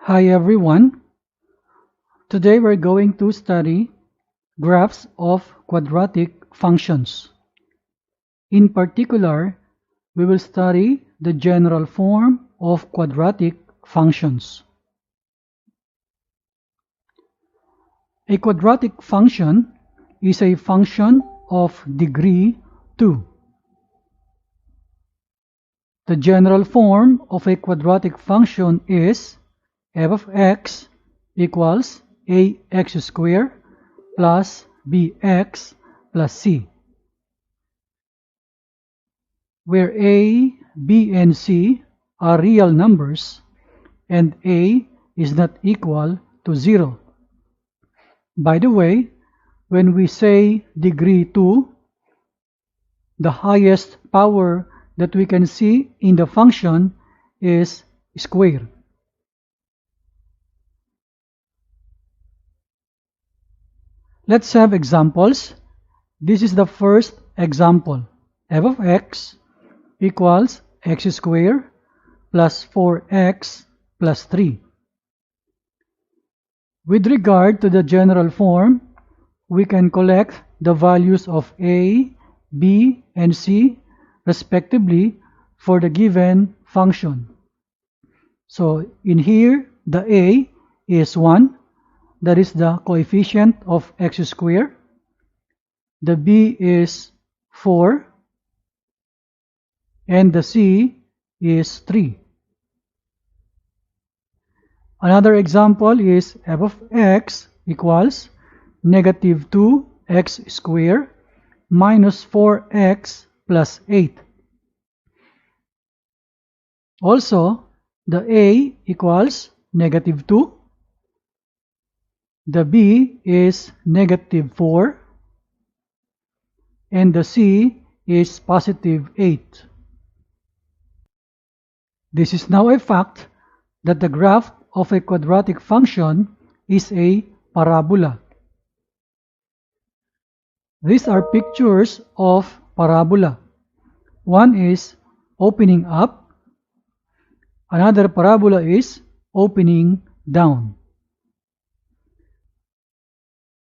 Hi everyone. Today we're going to study graphs of quadratic functions. In particular, we will study the general form of quadratic functions. A quadratic function is a function of degree 2. The general form of a quadratic function is f of x equals ax squared plus bx plus c, where a, b, and c are real numbers and a is not equal to 0. By the way, when we say degree 2, the highest power that we can see in the function is square. Let's have examples. This is the first example. F of x equals x squared plus 4x plus 3. With regard to the general form, we can collect the values of a, b, and c respectively for the given function. So in here, the a is 1. That is the coefficient of x squared. The b is 4. And the c is 3. Another example is f of x equals negative 2x squared minus 4x plus 8. Also, the a equals negative 2. The b is negative 4. And the c is positive 8. This is now a fact that the graph of a quadratic function is a parabola. These are pictures of parabola. One is opening up. Another parabola is opening down.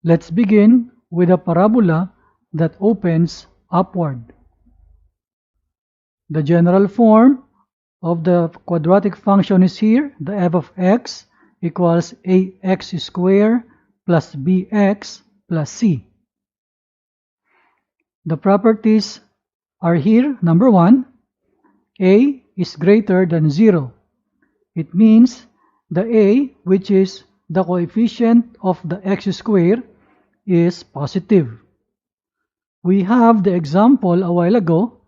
Let's begin with a parabola that opens upward. The general form of the quadratic function is here. The f of x equals ax squared plus bx plus c. The properties are here. Number 1, a is greater than 0. It means the a, which is the coefficient of the x squared, is positive. We have the example a while ago.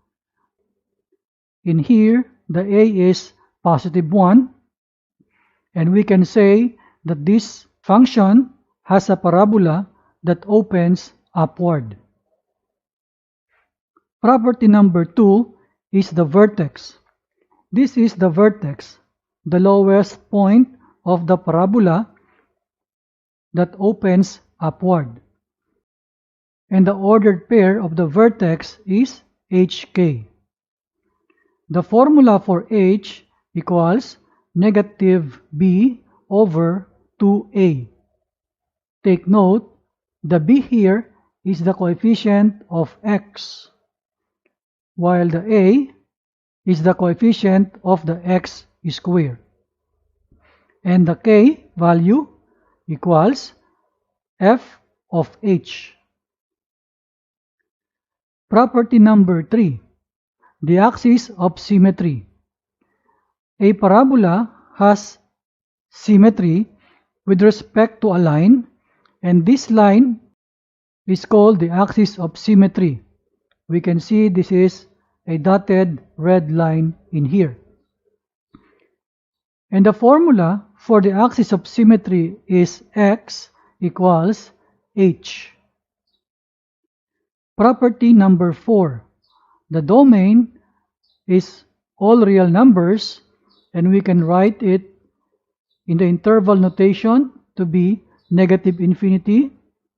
In here, the a is positive 1, and we can say that this function has a parabola that opens upward. Property number 2 is the vertex. This is the vertex, the lowest point of the parabola that opens upward. And the ordered pair of the vertex is hk. The formula for h equals negative b over 2a. Take note, the b here is the coefficient of x, while the a is the coefficient of the x squared. And the k value equals f of h. Property number 3, the axis of symmetry. A parabola has symmetry with respect to a line, and this line is called the axis of symmetry. We can see this is a dotted red line in here. And the formula for the axis of symmetry is x equals h. Property number 4. The domain is all real numbers, and we can write it in the interval notation to be negative infinity,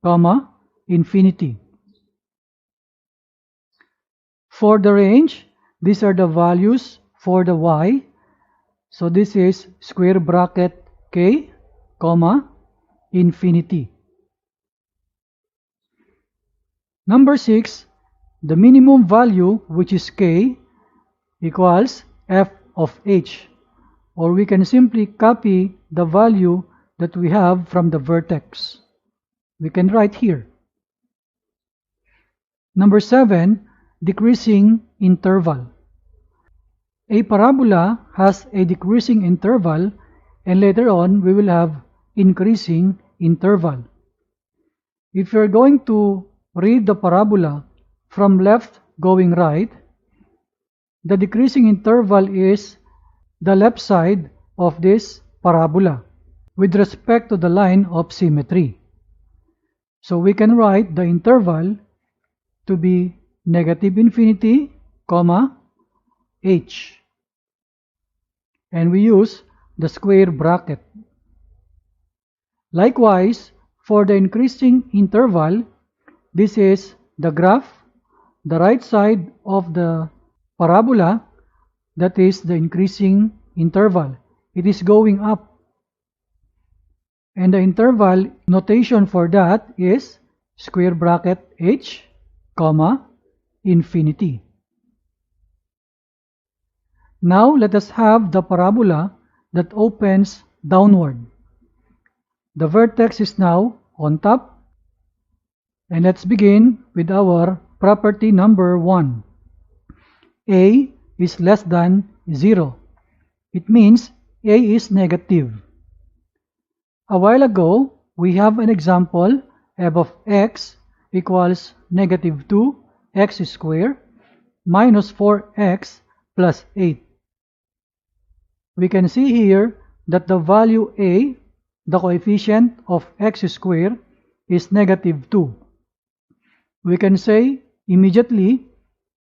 comma, infinity. For the range, these are the values for the y. So this is square bracket k, comma, infinity. Number 6, the minimum value, which is k, equals f of h, or we can simply copy the value that we have from the vertex. We can write here. Number 7, decreasing interval. A parabola has a decreasing interval, and later on we will have increasing interval. If you're going to read the parabola from left going right, the decreasing interval is the left side of this parabola with respect to the line of symmetry. So we can write the interval to be negative infinity, comma, h. And we use the square bracket. Likewise, for the increasing interval, this is the graph, the right side of the parabola, that is the increasing interval. It is going up. And the interval notation for that is square bracket h, comma, infinity. Now let us have the parabola that opens downward. The vertex is now on top. And let's begin with our property number 1. A is less than 0. It means A is negative. A while ago, we have an example f of x equals negative 2x squared minus 4x plus 8. We can see here that the value A, the coefficient of x squared, is negative 2. We can say immediately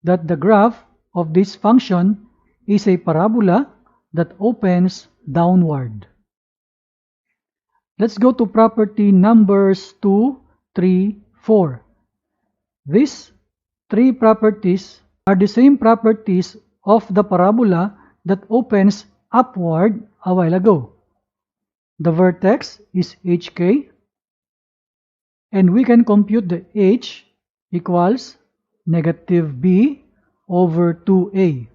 that the graph of this function is a parabola that opens downward. Let's go to property numbers 2, 3, 4. These three properties are the same properties of the parabola that opens upward a while ago. The vertex is hk, and we can compute the h equals negative b over 2a.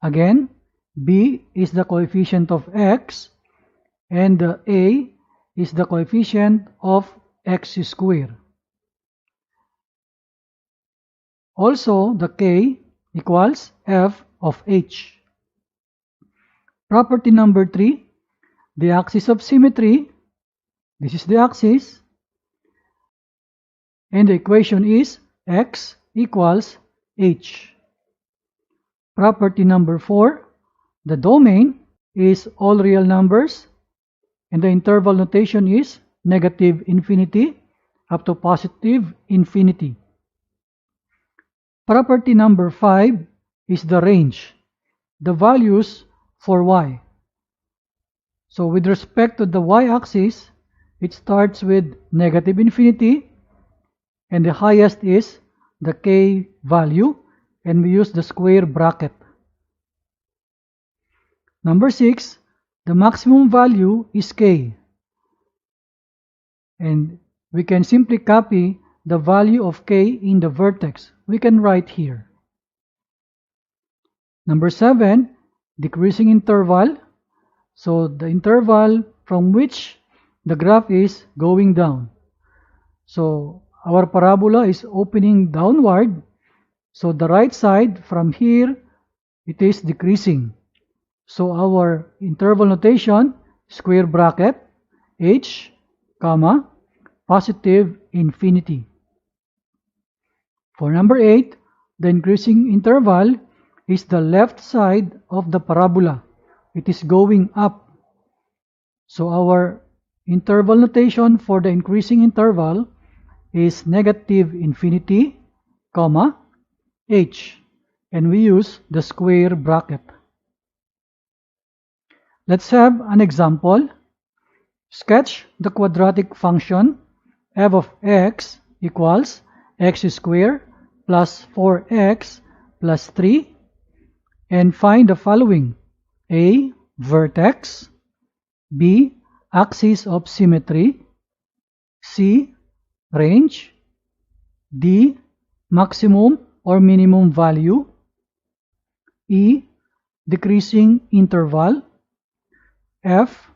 Again, b is the coefficient of x, and the a is the coefficient of x squared. Also, the k equals f of h. Property number 3, the axis of symmetry. This is the axis. And the equation is x equals h. Property number 4, the domain is all real numbers, and the interval notation is negative infinity up to positive infinity. Property number 5 is the range, the values for y. So with respect to the y-axis, it starts with negative infinity, and the highest is the k value, and we use the square bracket. Number 6, the maximum value is k, and we can simply copy the value of k in the vertex. We can write here. Number 7, decreasing interval. So the interval from which the graph is going down. So our parabola is opening downward. So the right side from here, it is decreasing. So our interval notation, square bracket, h, comma, positive infinity. For number 8, the increasing interval is the left side of the parabola. It is going up. So our interval notation for the increasing interval is negative infinity, comma, h, and we use the square bracket. Let's have an example. Sketch the quadratic function f of x equals x squared plus 4x plus 3, and find the following: a. vertex, B. Axis of symmetry. C. Range. D. Maximum or minimum value. E. Decreasing interval. F.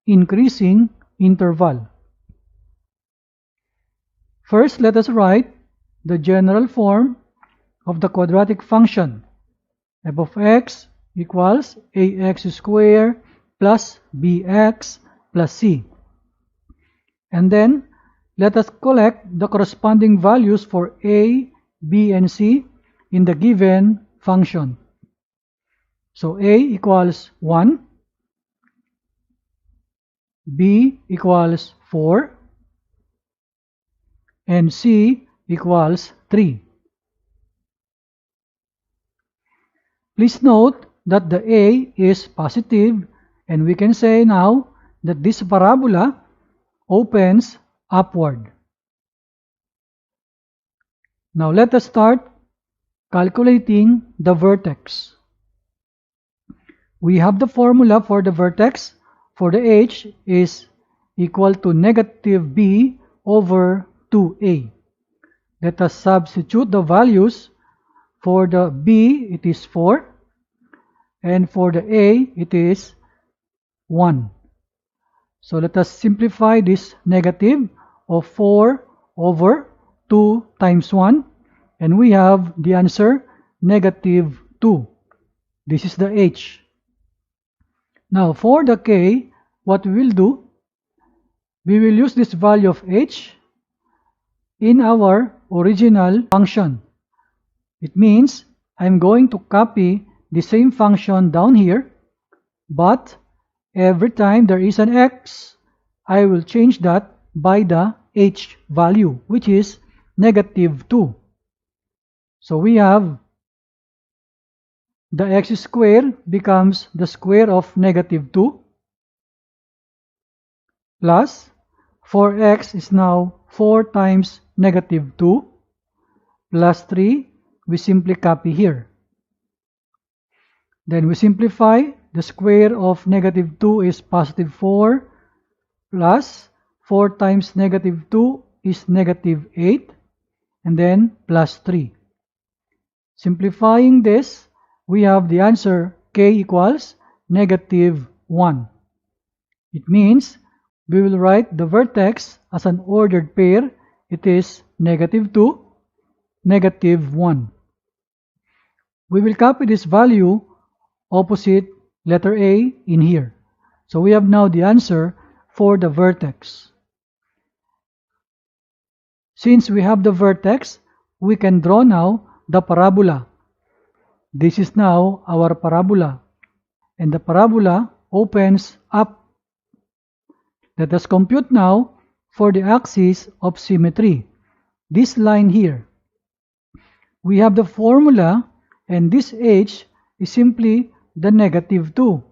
Increasing interval. First, let us write the general form of the quadratic function. F of x equals ax squared plus bx plus c. And then, let us collect the corresponding values for a, b, and c in the given function. So a equals 1, b equals 4, and c equals 3. Please note that the a is positive, and we can say now that this parabola opens upward. Now let us start calculating the vertex. We have the formula for the vertex. For the h is equal to negative b over 2a. Let us substitute the values. For the b, it is 4, and for the a, it is 1. So let us simplify this negative of 4 over 2 times 1, and we have the answer negative 2. This is the h. Now for the k, what we will do, we will use this value of h in our original function. It means I'm going to copy the same function down here, but every time there is an x, I will change that by the h value, which is negative 2. So we have the x squared becomes the square of negative 2 plus 4x is now 4 times negative 2 plus 3. We simply copy here. Then we simplify. The square of negative 2 is positive 4 plus 4 times negative 2 is negative 8, and then plus 3. Simplifying this, we have the answer k equals negative 1. It means we will write the vertex as an ordered pair. It is negative 2, negative 1. We will copy this value opposite letter A in here. So we have now the answer for the vertex. Since we have the vertex, we can draw now the parabola. This is now our parabola, and the parabola opens up. Let us compute now for the axis of symmetry. This line here. We have the formula, and this h is simply the negative 2.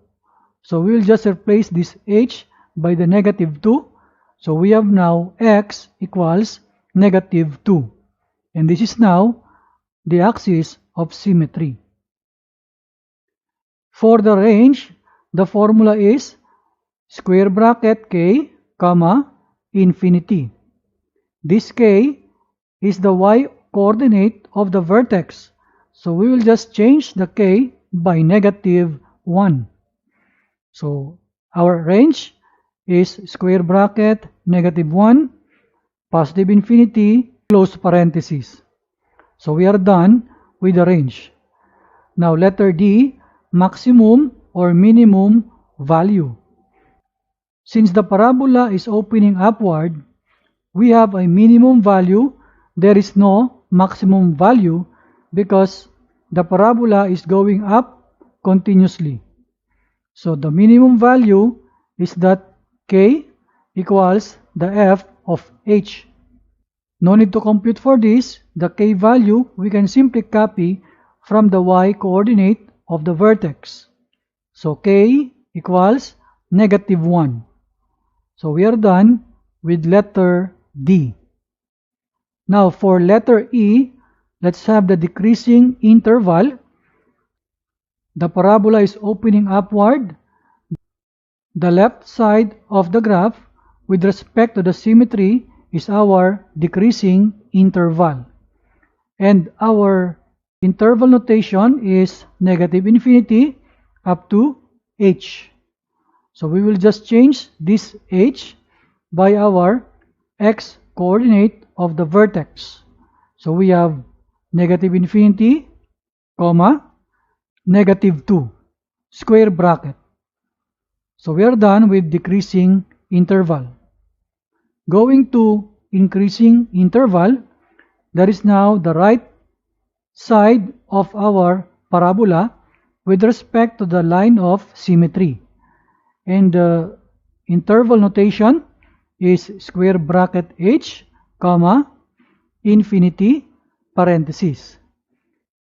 So we will just replace this h by the negative 2. So we have now x equals negative 2. And this is now the axis of symmetry. For the range, the formula is square bracket k, comma, infinity. This k is the y coordinate of the vertex. So we will just change the k by negative 1. So our range is square bracket negative 1, positive infinity, close parenthesis. So we are done with the range. Now letter D, maximum or minimum value. Since the parabola is opening upward, we have a minimum value. There is no maximum value because the parabola is going up continuously. So the minimum value is that k equals the f of h. No need to compute for this. The k value we can simply copy from the y coordinate of the vertex. So k equals negative 1. So we are done with letter D. Now for letter E, let's have the decreasing interval. The parabola is opening upward. the left side of the graph with respect to the symmetry is our decreasing interval. And our interval notation is negative infinity up to h. So we will just change this h by our x coordinate of the vertex. So we have negative infinity, comma, negative 2, square bracket. So we are done with decreasing interval. Going to increasing interval, that is now the right side of our parabola with respect to the line of symmetry. And the interval notation is square bracket h, comma, infinity, parenthesis.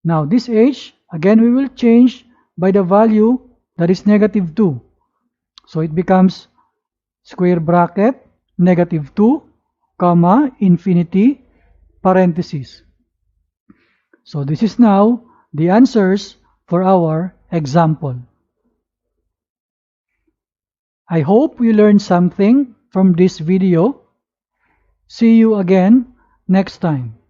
Now this h, again we will change by the value that is negative 2. So it becomes square bracket, negative 2, comma, infinity, parenthesis. So this is now the answers for our example. I hope you learned something from this video. See you again next time.